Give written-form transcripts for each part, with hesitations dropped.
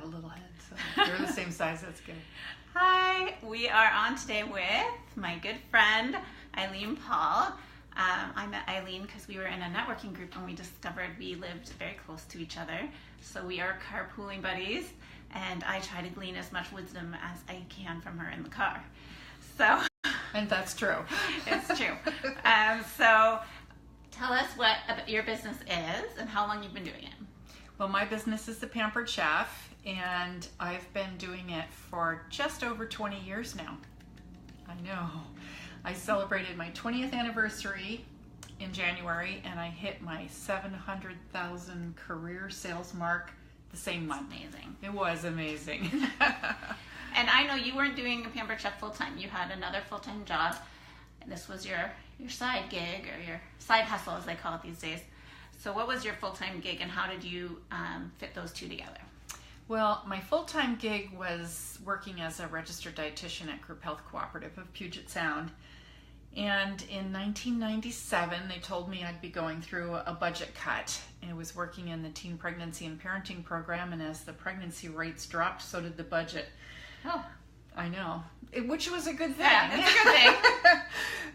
have a little head, so they're the same size. That's good. Hi, we are on today with my good friend Eileen Paul. I met Eileen because we were in a networking group and we discovered we lived very close to each other. So we are carpooling buddies, and I try to glean as much wisdom as I can from her in the car. So, And that's true. it's true. So tell us what your business is and how long you've been doing it. Well, my business is the Pampered Chef, and I've been doing it for just over 20 years now. I know. I celebrated my 20th anniversary in January, and I hit my 700,000 career sales mark the same month. Amazing. It was amazing. And I know you weren't doing a Pampered Chef full-time. You had another full-time job. And this was your side gig, or your side hustle as they call it these days. So what was your full-time gig, and how did you fit those two together? Well, my full-time gig was working as a registered dietitian at Group Health Cooperative of Puget Sound. And in 1997, they told me I'd be going through a budget cut. I was working in the teen pregnancy and parenting program, and as the pregnancy rates dropped, so did the budget. Oh, I know, which was a good thing. yeah, it's a good thing.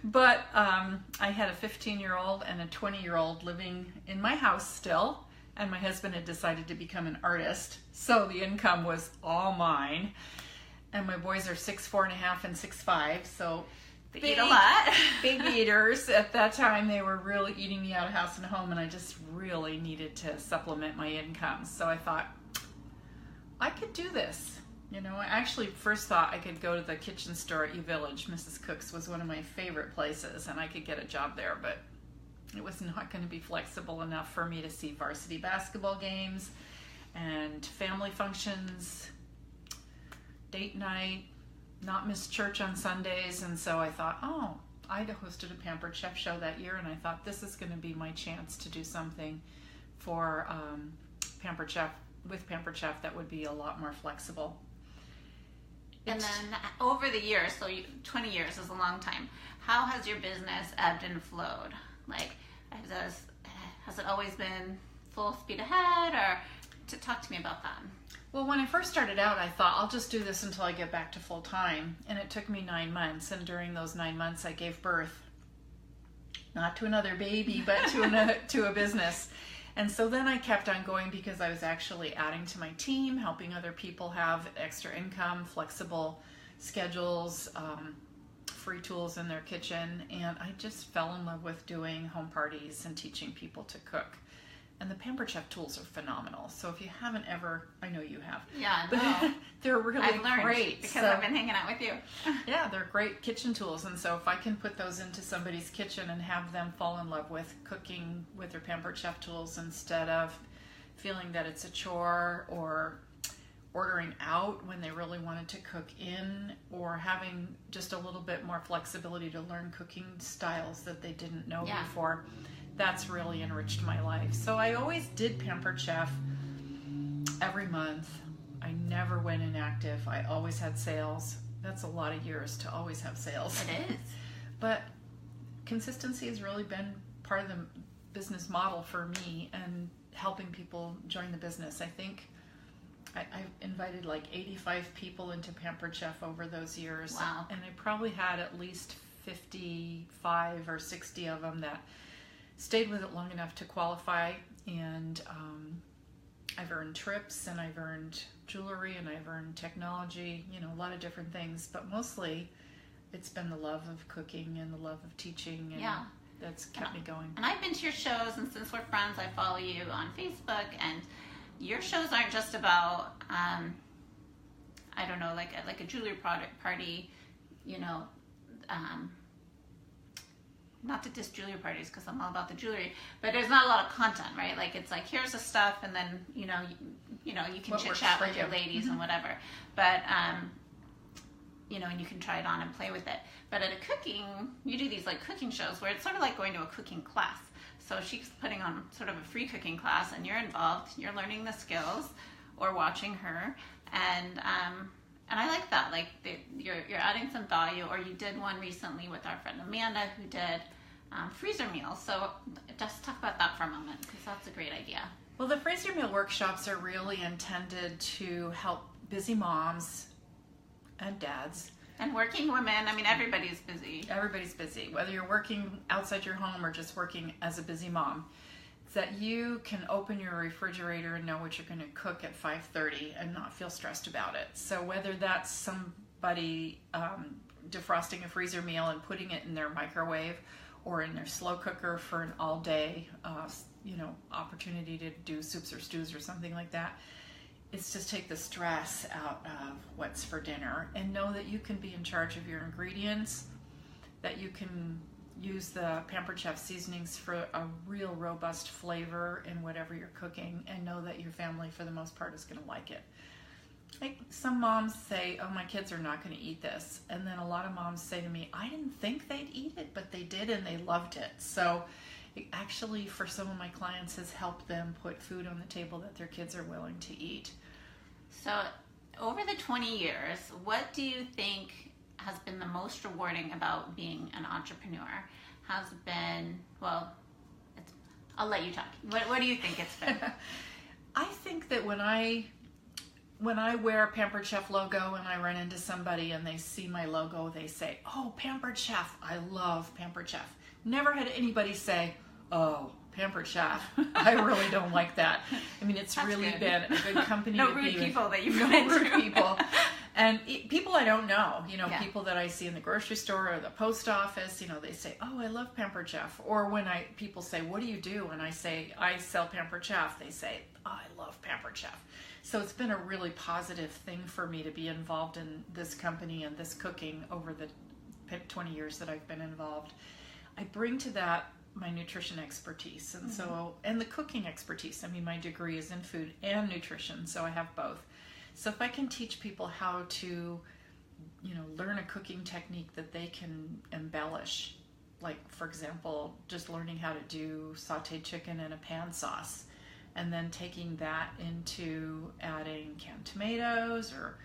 But I had a 15-year-old and a 20-year-old living in my house still, and my husband had decided to become an artist, so the income was all mine. And my boys are 6'4.5" and 6'5", so They eat a lot. big eaters. At that time, they were really eating me out of house and home, and I just really needed to supplement my income. So I thought, I could do this. You know, I actually first thought I could go to the kitchen store at U-Village. Mrs. Cook's was one of my favorite places, and I could get a job there, but it was not going to be flexible enough for me to see varsity basketball games and family functions, date night, not miss church on Sundays. And so I thought, I'd hosted a Pampered Chef show that year, and I thought this is going to be my chance to do something for Pampered Chef, with Pampered Chef, that would be a lot more flexible. And then over the years, so 20 years is a long time, how has your business ebbed and flowed? Like, has it always been full speed ahead, or talk to me about that? Well, when I first started out, I thought I'll just do this until I get back to full time, and it took me 9 months. And during those 9 months, I gave birth, not to another baby, but to a business. And so then I kept on going because I was actually adding to my team, helping other people have extra income, flexible schedules, free tools in their kitchen, and I just fell in love with doing home parties and teaching people to cook. And the Pampered Chef tools are phenomenal. So if you haven't ever, I know you have. Yeah, but no. They're really I've learned great. because I've been hanging out with you. Yeah, they're great kitchen tools. And so if I can put those into somebody's kitchen and have them fall in love with cooking with their Pampered Chef tools instead of feeling that it's a chore, or ordering out when they really wanted to cook in, or having just a little bit more flexibility to learn cooking styles that they didn't know before, that's really enriched my life. So I always did Pampered Chef every month. I never went inactive. I always had sales. That's a lot of years to always have sales. It is. But consistency has really been part of the business model for me, and helping people join the business. I think I've invited like 85 people into Pampered Chef over those years. Wow. And I probably had at least 55 or 60 of them that stayed with it long enough to qualify. And I've earned trips, and I've earned jewelry, and I've earned technology, a lot of different things. But mostly it's been the love of cooking and the love of teaching, and that's kept me going. And I've been to your shows, and since we're friends, I follow you on Facebook, and your shows aren't just about, I don't know, like a jewelry product party, not to diss jewelry parties because I'm all about the jewelry, but there's not a lot of content, right? Like, it's like, here's the stuff, and then, you can chit chat with your ladies and whatever. But, and you can try it on and play with it. But at a cooking, you do these like cooking shows where it's sort of like going to a cooking class. So she's putting on sort of a free cooking class, and you're involved, you're learning the skills or watching her. And I like that, like you're adding some value. Or you did one recently with our friend Amanda, who did freezer meals. So just talk about that for a moment, because that's a great idea. Well, the freezer meal workshops are really intended to help busy moms and dads. And working women. I mean, everybody's busy. Everybody's busy. Whether you're working outside your home or just working as a busy mom, it's that you can open your refrigerator and know what you're going to cook at 5:30 and not feel stressed about it. So whether that's somebody defrosting a freezer meal and putting it in their microwave or in their slow cooker for an all-day opportunity to do soups or stews or something like that, it's just take the stress out of what's for dinner and know that you can be in charge of your ingredients, that you can use the Pampered Chef seasonings for a real robust flavor in whatever you're cooking, and know that your family for the most part is going to like it. Like some moms say, oh, my kids are not going to eat this. And then a lot of moms say to me, I didn't think they'd eat it, but they did and they loved it. So it actually, for some of my clients, has helped them put food on the table that their kids are willing to eat. So over the 20 years, what do you think has been the most rewarding about being an entrepreneur? Has been, well, I'll let you talk. What do you think it's been? I think that when I wear a Pampered Chef logo and I run into somebody and they see my logo, they say, oh, Pampered Chef, I love Pampered Chef. Never had anybody say, oh, Pampered Chef, I really don't like that. I mean, it's That's really good. Been a good company. No to rude be people that you've no run into. rude people. And people I don't know, Yeah. people that I see in the grocery store or the post office, they say, oh, I love Pampered Chef. Or when people say, what do you do? And I say, I sell Pampered Chef. They say, oh, I love Pampered Chef. So it's been a really positive thing for me to be involved in this company and this cooking over the 20 years that I've been involved. I bring to that my nutrition expertise and the cooking expertise. I mean, my degree is in food and nutrition, so I have both. So if I can teach people how to, learn a cooking technique that they can embellish, like, for example, just learning how to do sauteed chicken in a pan sauce, and then taking that into adding canned tomatoes or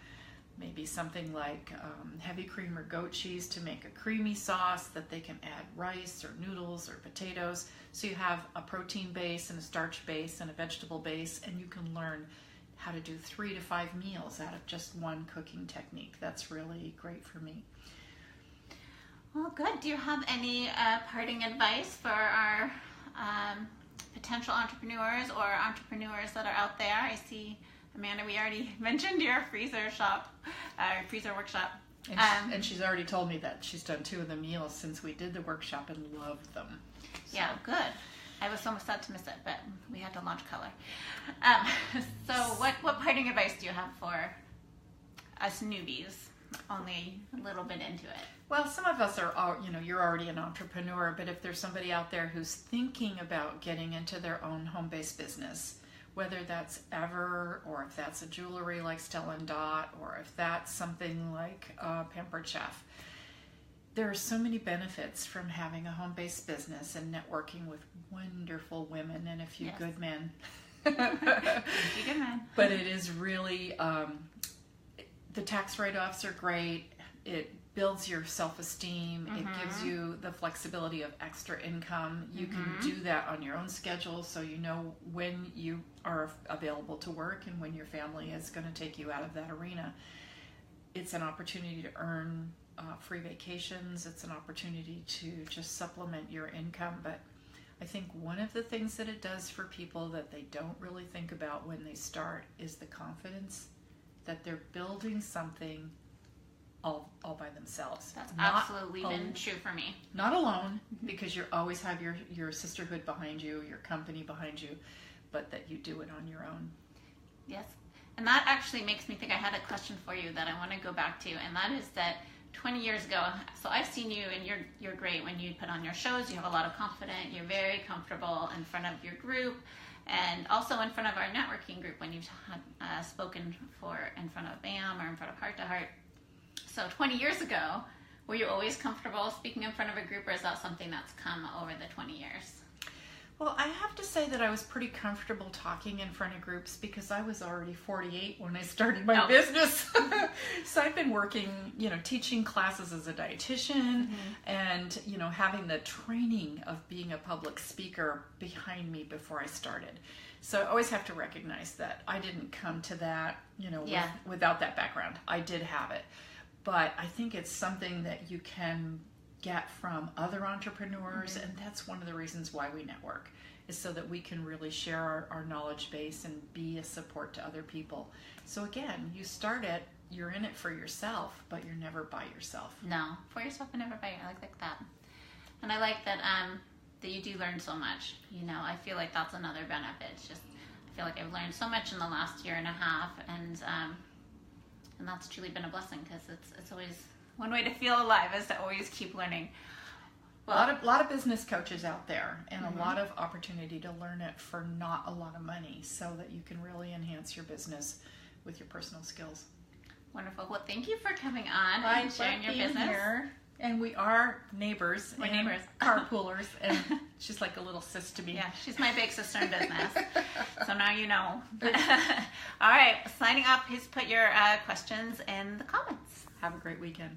maybe something like heavy cream or goat cheese to make a creamy sauce that they can add rice or noodles or potatoes. So you have a protein base and a starch base and a vegetable base, and you can learn how to do 3 to 5 meals out of just one cooking technique. That's really great for me. Well, good. Do you have any parting advice for our potential entrepreneurs or entrepreneurs that are out there? I see, Amanda, we already mentioned your freezer workshop. And she's already told me that she's done 2 of the meals since we did the workshop and loved them. So. Yeah, good. I was almost sad to miss it, but we had to launch color. So what parting advice do you have for us newbies, only a little bit into it? Well, some of us are, you're already an entrepreneur, but if there's somebody out there who's thinking about getting into their own home-based business, whether that's Ever, or if that's a jewelry like Stella & Dot, or if that's something like Pampered Chef, there are so many benefits from having a home-based business and networking with wonderful women and a few Yes. good men. Good man. But it is really, the tax write-offs are great. It builds your self-esteem. It gives you the flexibility of extra income. You can do that on your own schedule, so you know when you are available to work and when your family is going to take you out of that arena. It's an opportunity to earn free vacations. It's an opportunity to just supplement your income. But I think one of the things that it does for people that they don't really think about when they start is the confidence that they're building something all by themselves. That's absolutely been true for me. Not alone, because you always have your sisterhood behind you, your company behind you, but that you do it on your own. Yes. And that actually makes me think I had a question for you that I want to go back to, and that is that 20 years ago, so I've seen you, and you're great when you put on your shows. You have a lot of confidence. You're very comfortable in front of your group, and also in front of our networking group when you've spoken in front of BAM or in front of Heart to Heart. So 20 years ago, were you always comfortable speaking in front of a group, or is that something that's come over the 20 years? Well, I have to say that I was pretty comfortable talking in front of groups because I was already 48 when I started my business. So I've been working, teaching classes as a dietitian and, having the training of being a public speaker behind me before I started. So I always have to recognize that I didn't come to that, without that background. I did have it. But I think it's something that you can get from other entrepreneurs, and that's one of the reasons why we network, is so that we can really share our knowledge base and be a support to other people. So again, you start it, you're in it for yourself, but you're never by yourself. No, for yourself and never by yourself. I like that. And I like that that you do learn so much. I feel like that's another benefit. It's just, I feel like I've learned so much in the last year and a half, and that's truly been a blessing, because it's always one way to feel alive, is to always keep learning. Well, a lot of business coaches out there, and a lot of opportunity to learn it for not a lot of money, so that you can really enhance your business with your personal skills. Wonderful. Well, thank you for coming on and sharing your business. Here. And we are neighbors. We're neighbors. Carpoolers. And she's like a little sis to me. Yeah, she's my big sister in business. So now you know. All right, signing off. Please put your questions in the comments. Have a great weekend.